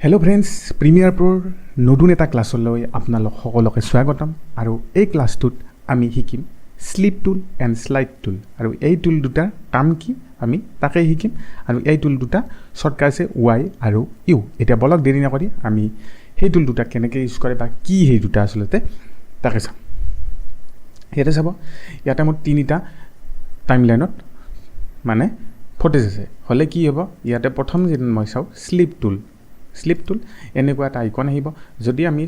Hello' friends, premier প্ৰ'ৰ নতুন এটা ক্লাছলৈ আপোনালোক সকলোকে স্বাগতম। আৰু এই ক্লাছটোত আমি শিকিম স্লিপ টুল এণ্ড শ্লাইড টুল। আৰু এই টুল দুটাৰ কাম কি আমি তাকেই শিকিম। আৰু এই টুল দুটা শ্বৰ্টকাট আছে Y আৰু U। এতিয়া বলক দেৰি নকৰি আমি সেই টুল দুটা কেনেকৈ ইউজ কৰে বা কি সেই দুটা আচলতে তাকে চাম। ইয়াতে চাব, ইয়াতে মোৰ তিনিটা টাইমলাইনত মানে ফটেজ আছে। হ'লে কি হ'ব, ইয়াতে প্ৰথম যেন মই চাওঁ স্লিপ টুল এনেকুৱা এটা আইকন আহিব। যদি আমি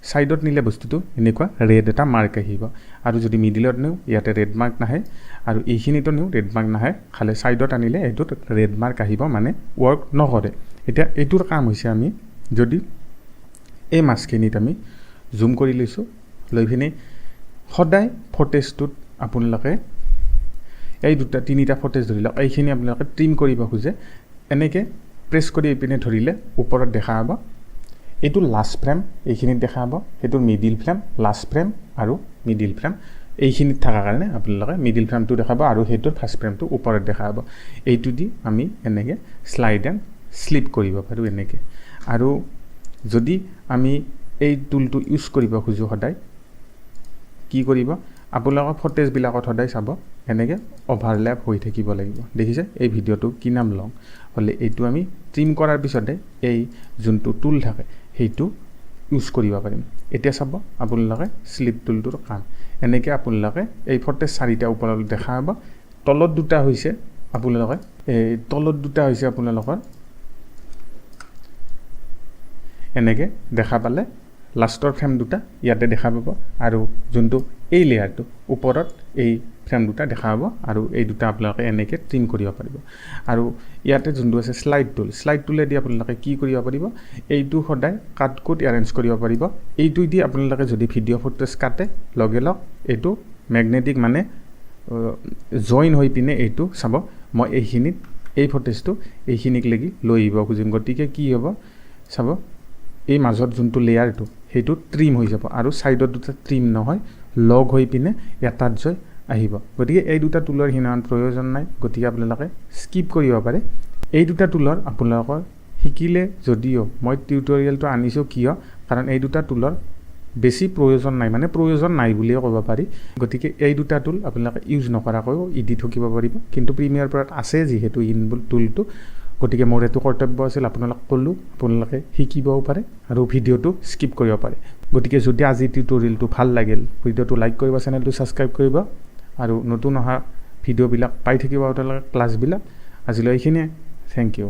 ছাইডত নিলে বস্তুটো এনেকুৱা ৰেড এটা মাৰ্ক আহিব। আৰু যদি মিডিলত নিওঁ ইয়াতে ৰেড মাৰ্ক নাহে, আৰু এইখিনিতো নিওঁ ৰেড মাৰ্ক নাহে, খালি ছাইডত আনিলে এইটোত ৰেড মাৰ্ক আহিব, মানে ৱৰ্ক নকৰে। এতিয়া এইটোৰ কাম হৈছে আমি যদি এই মাছখিনিত আমি জুম কৰি লৈছোঁ, লৈ পিনে সদায় ফটেজটোত আপোনালোকে এই তিনিটা ফটেজ ধৰি লওক, এইখিনি আপোনালোকে ট্ৰিম কৰিব খোজে, এনেকৈ প্ৰেছ কৰি এইপিনে ধৰিলে ওপৰত দেখা পাব এইটো লাষ্ট ফ্ৰেম, এইখিনিত দেখা পাব সেইটোৰ মিডিল ফ্ৰেম, লাষ্ট ফ্ৰেম আৰু মিডিল ফ্ৰেম এইখিনিত থকাৰ কাৰণে আপোনালোকে মিডিল ফ্ৰেমটো দেখাব আৰু সেইটোৰ ফাৰ্ষ্ট ফ্ৰেমটো ওপৰত দেখা পাব। এইটো দি আমি এনেকৈ শ্লাইড এণ্ড শ্লিপ কৰিব পাৰোঁ এনেকৈ। আৰু যদি আমি এই টুলটো ইউজ কৰিব খোজোঁ সদায় কি কৰিব, আপোনালোকৰ ফটেজবিলাকত সদায় চাব এনেকৈ অভাৰলেপ হৈ থাকিব লাগিব। দেখিছে এই ভিডিঅ'টো কি নাম লওঁ হ'লে এইটো আমি ট্ৰিম কৰাৰ পিছতে এই যোনটো টুল থাকে সেইটো ইউজ কৰিব পাৰিম। এতিয়া চাব আপোনালোকে শ্লিপ টুলটোৰ কাম এনেকৈ আপোনালোকে এই ফটেজ চাৰিটা ওপৰত দেখা পাব। তলত দুটা হৈছে আপোনালোকৰ এনেকৈ দেখা পালে লাষ্টৰ ফ্ৰেম দুটা ইয়াতে দেখা পাব, আৰু যোনটো এই লেয়াৰটো ওপৰত এই ফ্ৰেম দুটা দেখা পাব, আৰু এই দুটা আপোনালোকে এনেকৈ ট্ৰিম কৰিব পাৰিব। আৰু ইয়াতে যোনটো আছে শ্লাইড টুলেদি আপোনালোকে কি কৰিব পাৰিব, এইটো সদায় কাট এৰেঞ্জ কৰিব পাৰিব। এইটো দি আপোনালোকে যদি ভিডিঅ' ফুটেজ কাটে লগে লগ এইটো মেগনেটিক মানে জইন হৈ পিনে এইটো চাব মই এই ফটেজটো এইখিনিক লাগি লৈ আহিব খুজিম, গতিকে কি হ'ব চাব এই মাজত যোনটো লেয়াৰটো সেইটো ট্ৰিম হৈ যাব, আৰু ছাইডত দুটা ট্ৰিম নহয় লগ হৈ পিনে এটাত জয় আহিব। গতিকে এই দুটা টুলৰ সিমান প্ৰয়োজন নাই, গতিকে আপোনালোকে স্কিপ কৰিব পাৰে। এই দুটা টুলৰ আপোনালোকৰ শিকিলে যদিও মই টিউটৰিয়েলটো আনিছোঁ কিয়, কাৰণ এই দুটা টুলৰ বেছি প্ৰয়োজন নাই, মানে প্ৰয়োজন নাই বুলিয়ে ক'ব পাৰি। গতিকে এই দুটা টুল আপোনালোকে ইউজ নকৰাকৈও ইডিট শিকিব পাৰিব, কিন্তু প্ৰিমিয়াৰ প্ৰ'ত আছে যিহেতু টুলটো, গতিকে মোৰ এইটো কৰ্তব্য আছিল আপোনালোক ক'লোঁ আপোনালোকে শিকিবও পাৰে আৰু ভিডিঅ'টো স্কিপ কৰিব পাৰে। গতিকে যদি আজি টিউটৰিয়েলটো ভাল লাগিল ভিডিঅ'টো লাইক কৰিব, চেনেলটো ছাবস্ক্ৰাইব কৰিব, আৰু নতুন অহা ভিডিঅ'বিলাক পাই থাকিব আপোনালোকে ক্লাছবিলাক। আজিলৈ এইখিনিয়ে, থেংক ইউ।